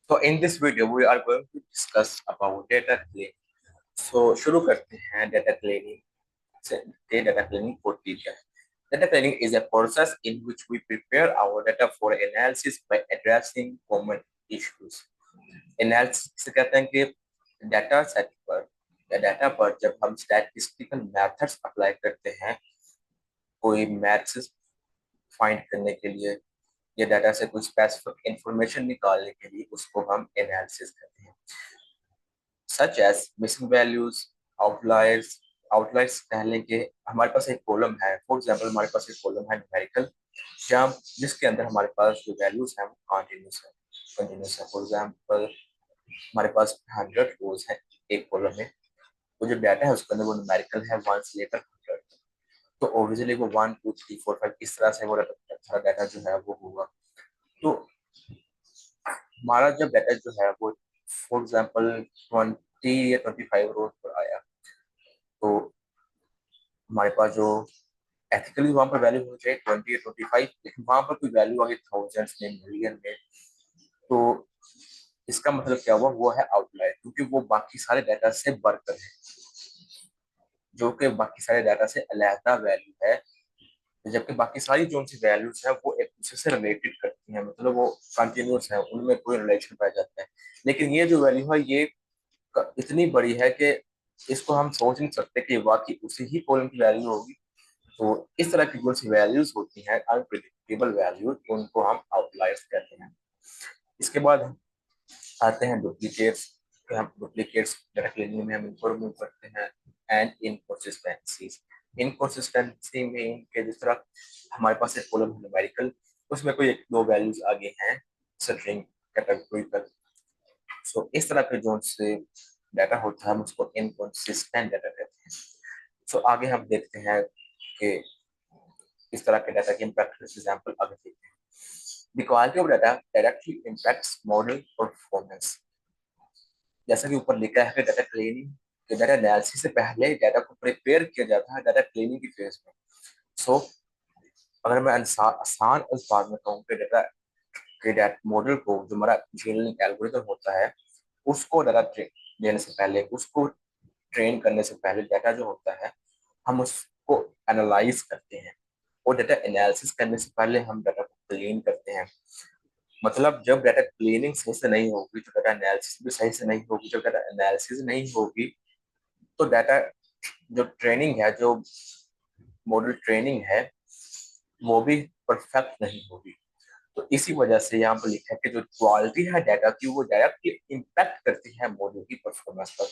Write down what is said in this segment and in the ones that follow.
So in this video, we are going to discuss about data cleaning. So शुरू करते हैं data cleaning से। data cleaning होती क्या है? Data cleaning is a process in which we prepare our data for analysis by addressing common issues. Analysis किसे कहते हैं कि डाटा सेट पर या डाटा पर जब हम statistical methods अप्लाई करते हैं कोई मैथ्स फाइंड करने के लिए या डाटा से कुछ स्पेसिफिक इंफॉर्मेशन निकालने के लिए उसको हम एनालिसिस करते हैं such as missing values outliers. Outliers कहने के हमारे पास एक कॉलम है। फॉर एग्जांपल हमारे पास एक कॉलम है न्यूमेरिकल जहाँ जिसके अंदर हमारे पास जो वैल्यूज हैं वो कंटिन्यूस है। फॉर एग्जांपल हमारे पास 100 रोज है एक कॉलम में। वो जो डाटा है उसके अंदर वो न्यूमेरिकल है 1 से लेकर 100। तो ऑब्वियसली वो 1 2 3 4 5 इस तरह से वो सारा डाटा जो है वो होगा। तो हमारा जब डाटा जो है वो फॉर एग्जांपल 20 या 25 रोज पर आया तो हमारे पास जो एथिकली वहां पर वैल्यू होनी चाहिए 20 या 25, लेकिन वहां पर कोई वैल्यू आ गई थाउजेंड्स में मिलियन में। तो इसका मतलब क्या हुआ, वो है आउटलायर, क्योंकि वो बाकी सारे डाटा से बढ़कर है, जो कि बाकी सारे डाटा से अलहदा वैल्यू है। जबकि बाकी सारी जो उनकी वैल्यूज है वो एक दूसरे से रिलेटेड करती हैं, मतलब वो कंटिन्यूस है, उनमें कोई रिलेशन पाया जाता है। लेकिन ये जो वैल्यू है ये इतनी बड़ी है कि इसको हम सोच नहीं सकते कि वाकई उसी ही कॉलम की वैल्यू होगी। तो इस तरह की जो सी वैल्यूज होती हैं अनप्रिडिक्टेबल वैल्यूज, उनको हम आउटलायर्स कहते हैं। इसके बाद हम आते हैं डुप्लीकेट्स। हम डुप्लीकेट्स डाटा क्लीनिंग में हम इनको रिमूव करते हैं। एंड इनकंसिस्टेंसीज, इनकंसिस्टेंसी में के जिस तरह हमारे पास एक कॉलम है न्यूमेरिकल, उसमें कोई एक दो वैल्यूज आगे हैं स्ट्रिंग कैटेगरी पर। सो इस तरह के जो से डाटा होता है हम उसको इनकंसिस्टेंट डाटा कहते हैं। सो आगे हम देखते हैं कि इस तरह के डाटा की हम प्रैक्टिकल एग्जांपल आगे देखते हैं। The quality of data directly impacts model performance. जैसा कि ऊपर लिखा है कि डाटा क्लीनिंग के डाटा एनालिसिस से पहले डाटा को प्रिपेयर किया जाता है डाटा क्लीनिंग की फेज में। सो अगर मैं आसान अल्फाज में कहूँ कि डाटा के डाटा मॉडल को जो हमारा मशीन एल्गोरिथम होता है उसको डाटा देने से पहले, उसको ट्रेन करने से पहले डाटा जो होता है हम उसको एनालाइज करते हैं। और डाटा एनालिसिस करने से पहले हम डाटा को क्लीन करते हैं। मतलब जब डाटा क्लीनिंग सही से नहीं होगी तो डाटा एनालिसिस भी सही से नहीं होगी। जब डाटा एनालिसिस नहीं होगी तो डाटा जो ट्रेनिंग है, जो मॉडल ट्रेनिंग है, वो भी परफेक्ट नहीं होगी। तो इसी वजह से यहाँ पर लिखा है कि जो क्वालिटी है डाटा की वो डायरेक्टली इम्पैक्ट करती है मॉडल की परफॉर्मेंस पर।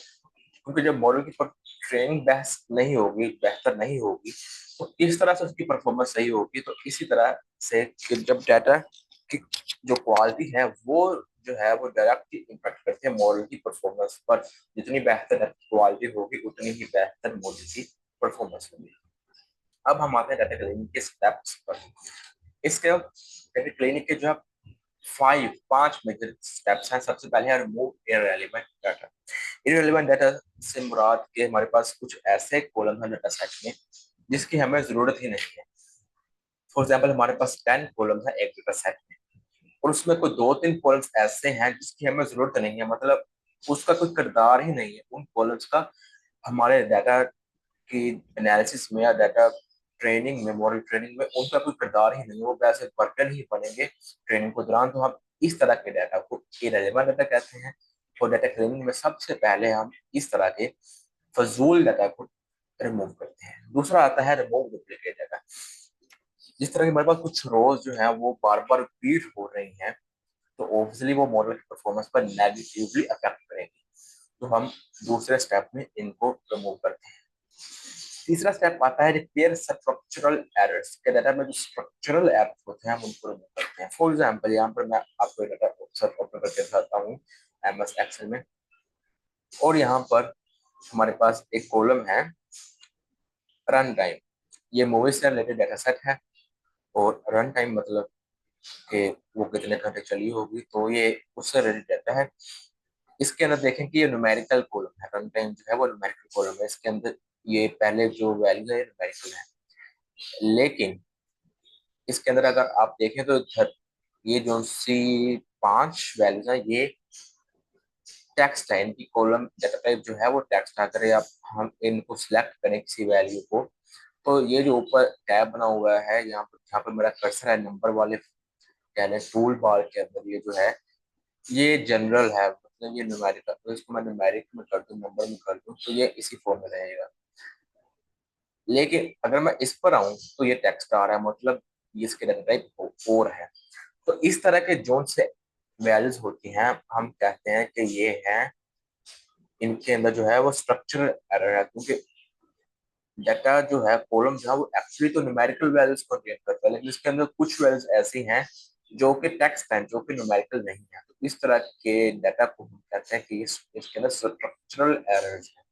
क्योंकि जब मॉडल की ट्रेनिंग बेहतर नहीं होगी तो इस तरह से उसकी परफॉर्मेंस सही होगी। तो इसी तरह से कि जब डाटा की जो क्वालिटी है वो जो है वो डायरेक्टली इम्पैक्ट करती है मॉडल की परफॉर्मेंस पर। जितनी बेहतर क्वालिटी होगी उतनी ही बेहतर मॉडल की परफॉर्मेंस होगी। अब हम आते हैं डाटा क्लीनिंग के स्टेप्स पर। इसके डाटा क्लीनिंग के जो 5 मेजर स्टेप्स हैं। सबसे पहले है remove irrelevant data. Irrelevant data से मुराद के हमारे पास कुछ ऐसे कॉलम है डाटा सेट में जिसकी हमें जरूरत ही नहीं है। फॉर एग्जाम्पल हमारे पास 10 कॉलम है एक डाटा सेट में, और उसमें कोई 2-3 कॉलम्स ऐसे हैं जिसकी हमें जरूरत नहीं है, मतलब उसका कोई किरदार ही नहीं है उन कॉलम्स का हमारे डाटा की एनालिसिस में या डाटा ट्रेनिंग में, मॉडल ट्रेनिंग में उनका कोई किरदार ही नहीं है, वो वैसे बर्तन ही बनेंगे ट्रेनिंग के दौरान। तो हम इस तरह के डाटा को इरेलेवेंट डाटा कहते हैं। और डाटा ट्रेनिंग में सबसे पहले हम इस तरह के फजूल डाटा को रिमूव करते हैं। दूसरा आता है रिमूव डुप्लीकेट डाटा। जिस तरह की हमारे पास कुछ रोज जो है वो बार बार रिपीट हो रही हैं तो ऑब्वियसली वो मॉडल की परफॉर्मेंस पर नेगेटिवली अफेक्ट करेंगे। तो हम दूसरे स्टेप में इनको रिमूव करते हैं। तीसरा स्टेप आता है रिपेयर स्ट्रक्चरल एरर्स। के डाटा में जो स्ट्रक्चरल एरर्स होते हैं हम उनको रिमूव करते हैं। फॉर एग्जांपल यहाँ पर मैं आपको डाटा ओपन करके दिखाता हूँ एमएस एक्सेल में। और यहाँ पर हमारे पास एक कॉलम है रन टाइम। ये मूवी से रिलेटेड डाटा सेट है। और रन टाइम मतलब कि वो कितने घंटे चली होगी, तो ये उससे रिलेटेड डाटा है। इसके अंदर देखें कि ये न्यूमेरिकल कॉलम है। रन टाइम जो है वो न्यूमेरिकल कॉलम है। इसके अंदर ये पहले जो वैल्यू है न्यूमेरिकल है, लेकिन इसके अंदर अगर आप देखें तो ये जो सी 5 वैल्यूज है ये टेक्स्ट है, इनकी कॉलम डाटा टाइप जो है वो टेक्स्ट। अगर आप हम इनको सिलेक्ट करें किसी वैल्यू को, तो ये जो ऊपर टैब बना हुआ है यहाँ पर मेरा कर्सर है, नंबर वाले यानी टूल बार के अंदर ये जो है ये जनरल है, मतलब ये न्यूमेरिक, तो इसको मैं न्यूमेरिक में कर दूं, नंबर में कर दूं, तो ये इसी फॉर्म में रहेगा। लेकिन अगर मैं इस पर आऊं तो ये टेक्स्ट आ रहा है, मतलब ये इसके डाटा टाइप और है। तो इस तरह के जोन से वैल्यूज होती हैं, हम कहते हैं कि ये है, इनके अंदर जो है वो स्ट्रक्चरल एरर है, क्योंकि डाटा जो है कॉलम जो है वो एक्चुअली तो न्यूमेरिकल वैल्यूज कंटेन करता है, लेकिन इसके अंदर कुछ वैल्यूज ऐसी हैं जो कि टेक्स्ट हैं, जो कि न्यूमेरिकल नहीं है। तो इस तरह के डाटा को हम कहते हैं कि इसके अंदर स्ट्रक्चरल एरर्स हैं।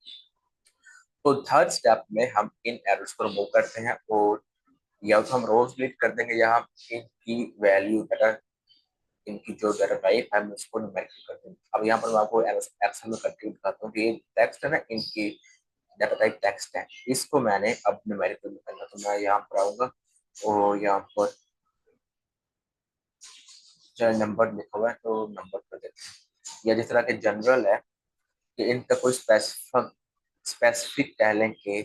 तो थर्ड स्टेप में हम इन एरर्स को रिमूव करते हैं, और या तो हम रोज डिलीट कर देंगे, या हम इनकी वैल्यू डाटा, इनकी जो डाटा टाइप है हम उसको न्यूमेरिकल कर देंगे। अब यहाँ पर मैं आपको एक्सेल में करके दिखाता हूँ कि ये टेक्स्ट है ना, इनकी डाटा टाइप टेक्स्ट है, इसको मैंने अब न्यूमेरिकल में करना। तो मैं यहाँ पर आऊंगा और यहाँ पर चाहे नंबर लिखा हुआ है तो नंबर कर देते हैं, या जिस तरह के जनरल है कि इनका कोई स्पेसिफिक स्पेसिफिक कह लें कि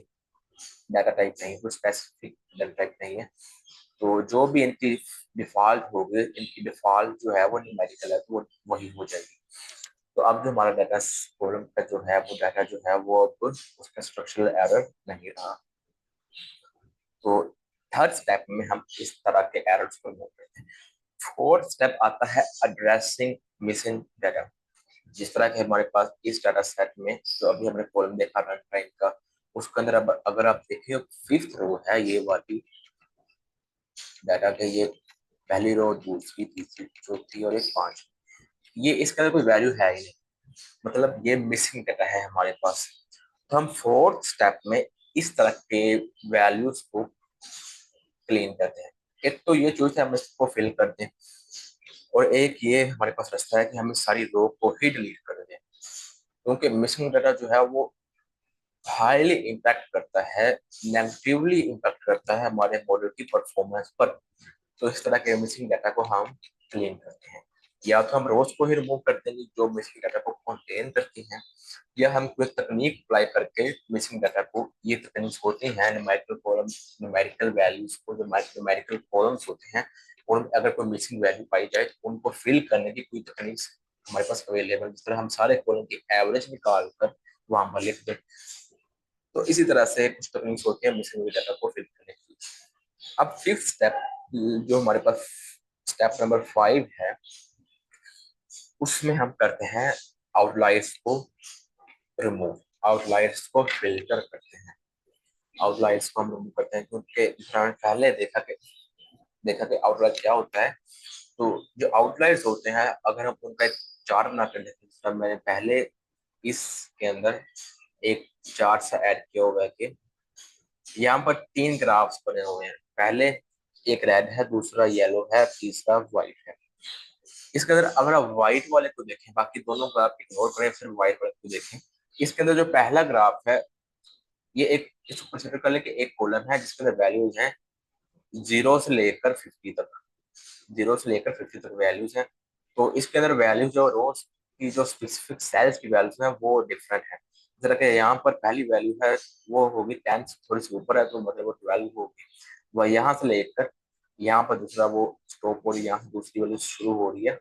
डाटा टाइप नहीं, कोई स्पेसिफिक डाटा टाइप नहीं है, तो जो भी इनकी डिफॉल्ट होगी, इनकी डिफॉल्ट जो है वो न्यूमेरिकल है, तो वो वही हो जाएगी। तो अब जो हमारा डाटा कॉलम का जो है वो डाटा जो है वो अब उसका स्ट्रक्चरल एरर नहीं रहा। तो थर्ड स्टेप में हम इस तरह के एरर्स को रिमूव करते हैं। फोर्थ स्टेप आता है एड्रेसिंग मिसिंग डाटा। जिस तरह के हमारे पास इस डाटा सेट में जो अभी हमने कॉलम देखा रन टाइम का, उसके अंदर अब अगर आप देखिए फिफ्थ रो है ये वाली डाटा के, ये पहली रो, दूसरी, तीसरी, चौथी और एक पांच, ये इसके अंदर कोई वैल्यू है ही नहीं, मतलब ये मिसिंग डाटा है हमारे पास। तो हम फोर्थ स्टेप में इस तरह के वैल्यूज को क्लीन करते हैं। एक तो ये चूज है हम इसको फिल कर दें, और एक ये हमारे पास रास्ता है कि हम इस सारी रो को ही डिलीट कर दें, क्योंकि मिसिंग डाटा जो है वो हाईली इम्पैक्ट करता है, नेगेटिवली इम्पैक्ट करता है हमारे मॉडल की परफॉर्मेंस पर। तो इस तरह के मिसिंग डाटा को हम क्लीन करते हैं, या तो हम रोज को ही रिमूव कर देंगे जो मिसिंग डाटा को कंटेन करती हैं, या हम कोई तकनीक अप्लाई करके मिसिंग डाटा को, ये तकनीक होती हैं न्यूमेरिकल कॉलम, न्यूमेरिकल वैल्यूज को, जो न्यूमेरिकल कॉलम्स होते हैं, और अगर कोई मिसिंग वैल्यू पाई जाए तो उनको फिल करने की कोई तकनीक हमारे पास अवेलेबल, जिस तरह हम सारे कॉलम की एवरेज निकाल कर वहां पर लिख दें। तो इसी तरह से कुछ तकनीक होती है मिसिंग डाटा को फिल करने की। अब फिफ्थ स्टेप जो हमारे पास स्टेप नंबर 5 है, उसमें हम करते हैं आउटलायर्स को रिमूव, आउटलायर्स को फिल्टर करते हैं। आउटलायर्स को हम रिमूव करते हैं क्योंकि हमने पहले देखा कि आउटलायर क्या होता है। तो जो आउटलायर्स होते हैं, अगर हम उनका एक चार्ट बना कर देखें, तब मैंने पहले इसके अंदर एक चार्ट सा ऐड किया हुआ है कि यहाँ पर तीन ग्राफ्स बने हुए हैं, पहले एक रेड है, दूसरा येलो है, तीसरा व्हाइट है। इसके अंदर अगर आप व्हाइट वाले को देखें, बाकी दोनों ग्राफ इग्नोर करें, सिर्फ व्हाइट वाले को देखें, इसके अंदर जो पहला ग्राफ है, ये एक, इसको कंसिडर कर ले कि एक कॉलम है जिसके अंदर वैल्यूज हैं 0 से लेकर 50 तक, 0 से लेकर 50 तक वैल्यूज हैं। तो इसके अंदर वैल्यूज जो रोज की जो स्पेसिफिक सेल्स की वैल्यूज हैं वो डिफरेंट है। जरा कि यहाँ पर पहली वैल्यू है वो होगी 10, थोड़ी सी ऊपर है तो मतलब वो 12 होगी, वह यहाँ से लेकर यहाँ पर दूसरा वो स्टॉप हो रही है, यहाँ से दूसरी वैल्यू शुरू हो रही है।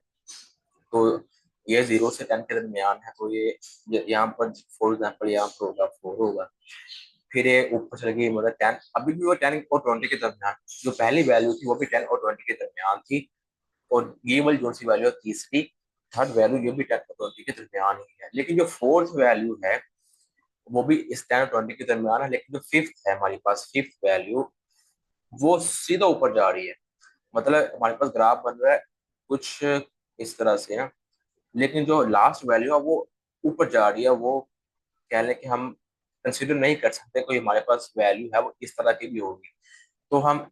तो ये 0 से 10 के दरमियान है, तो ये यहाँ पर फॉर एग्जाम्पल यहाँ पर होगा 4 होगा। फिर ये ऊपर चले गई मतलब 10, अभी भी वो 10 और 20 के दरमियान, जो पहली वैल्यू थी वो भी 10 और 20 के दरमियान थी, और ये वाली जो सी वैल्यू तीसरी, थर्ड वैल्यू ये भी 10 और 20 के दरमियान ही है। लेकिन जो फोर्थ वैल्यू है वो भी इस 10 और 20 के दरमियान है, लेकिन जो फिफ्थ है हमारे पास, फिफ्थ वैल्यू वो सीधा ऊपर जा रही है। मतलब हमारे पास ग्राफ बन रहा है कुछ इस तरह से ना, लेकिन जो लास्ट वैल्यू है वो ऊपर जा रही है, वो कह लें कि हम कंसिडर नहीं कर सकते कोई हमारे पास वैल्यू है वो इस तरह की भी होगी। तो हम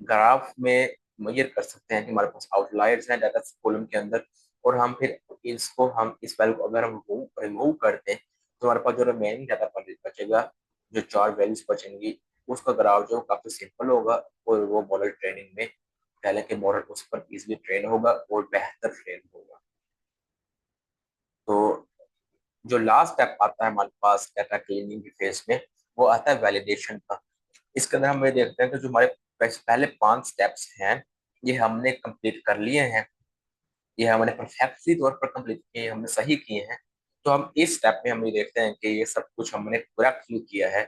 ग्राफ में मेजर कर सकते हैं कि हमारे पास आउटलायर्स हैं डाटा कॉलम के अंदर, और हम फिर इसको, हम इस वैल्यू को अगर हम रिमूव करते हैं तो हमारे पास जो रिमेनिंग डाटा बचेगा, जो चार वैल्यूज बचेंगी, उसका ग्राफ जो काफी सिंपल होगा, और वो मॉडल ट्रेनिंग में कह लें कि मॉडल उस पर इजिली ट्रेन होगा और बेहतर ट्रेन होगा। तो जो लास्ट स्टेप आता है हमारे पास डाटा क्लीनिंग की फेज में, वो आता है वैलिडेशन का। इसके अंदर हम ये देखते हैं कि जो हमारे पहले 5 स्टेप्स हैं, ये हमने कंप्लीट कर लिए हैं, ये हमने परफेक्टली तौर पर कंप्लीट किए, हमने सही किए हैं। तो हम इस स्टेप में हम ये देखते हैं कि ये सब कुछ हमने करेक्टली किया है,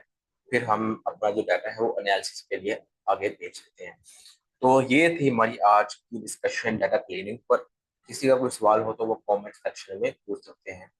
फिर हम अपना जो डाटा है वो एनालिसिस के लिए आगे भेज देते हैं। तो ये थी हमारी आज की डिस्कशन डाटा क्लीनिंग पर। किसी का कोई सवाल हो तो वो कमेंट सेक्शन में पूछ सकते हैं।